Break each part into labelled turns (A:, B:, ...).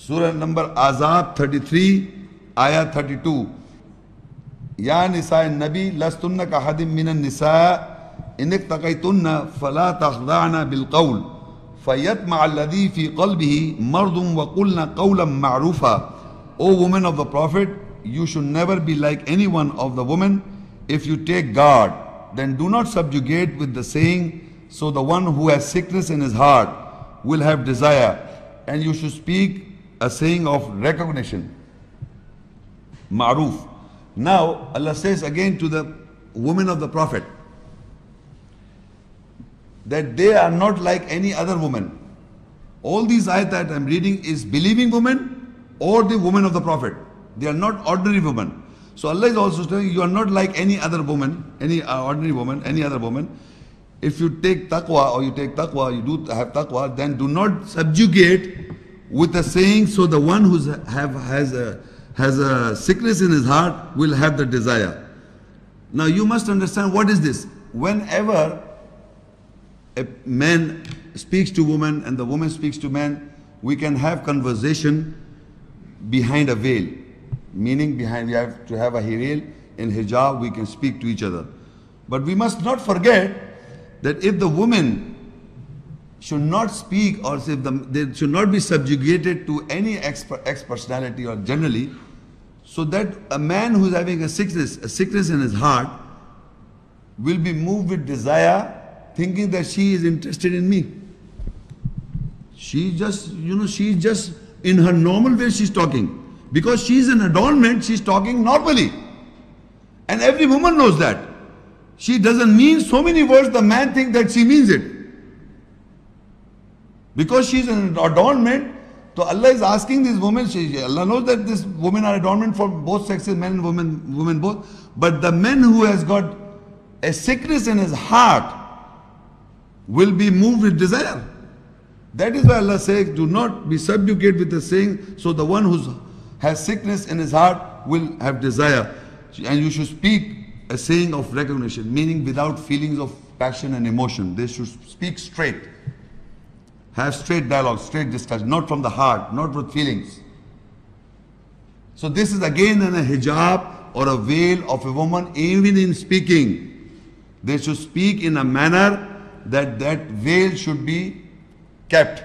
A: Surah number Azab 33, Ayah 32. Ya nisa nabi lastunna ka hadim minan nisa in ittaqaytunna fala takhda'na bil qawl fayatma alladhi fi qalbihi mardun wa qulna qawlan ma'rufa. O women of the Prophet, you should never be like any one of the women. If you take guard, then do not subjugate with the saying, so the one who has sickness in his heart will have desire, and you should speak a saying of recognition, ma'ruf. Now Allah says again to the women of the Prophet that they are not like any other woman. All these ayat that I'm reading is believing women or the women of the Prophet. They are not ordinary women. So Allah is also saying you are not like any other woman, any ordinary woman, any other woman. If you take taqwa or you take taqwa, you do have taqwa, then do not subjugate with a saying, so the one who has a sickness in his heart will have the desire. Now you must understand what is this. Whenever a man speaks to woman and the woman speaks to man, we can have conversation behind a veil. Meaning we have to have a hijab, in hijab we can speak to each other. But we must not forget that if the woman should not speak, or if they should not be subjugated to any ex-personality or generally, so that a man who is having a sickness in his heart will be moved with desire, thinking that she is interested in me. She just, she's just in her normal way she's talking. Because she's an adornment, she's talking normally. And every woman knows that. She doesn't mean so many words, the man thinks that she means it. Because she's an adornment, so Allah is asking these women, Allah knows that these women are adornment for both sexes, men and women both. But the man who has got a sickness in his heart will be moved with desire. That is why Allah says, do not be subjugated with the saying, so the one who has sickness in his heart will have desire. And you should speak a saying of recognition, meaning without feelings of passion and emotion. They should speak straight. Have straight dialogue, straight discussion, not from the heart, not with feelings. So this is again in a hijab or a veil of a woman, even in speaking. They should speak in a manner that veil should be kept.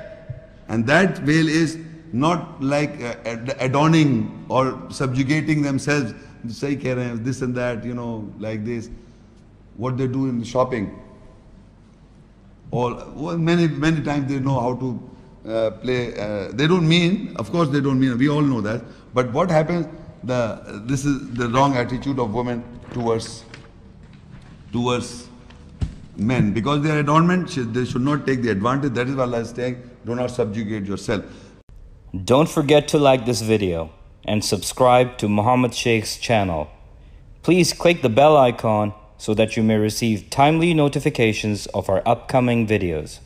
A: And that veil is not like adorning or subjugating themselves, say this and that, like this, what they do in the shopping. Or many times they know how to play. They don't mean, of course they don't mean, we all know that. But what happens, this is the wrong attitude of women towards men. Because they are adornment, they should not take the advantage. That is why Allah is saying, do not subjugate yourself.
B: Don't forget to like this video and subscribe to Muhammad Sheikh's channel. Please click the bell icon so that you may receive timely notifications of our upcoming videos.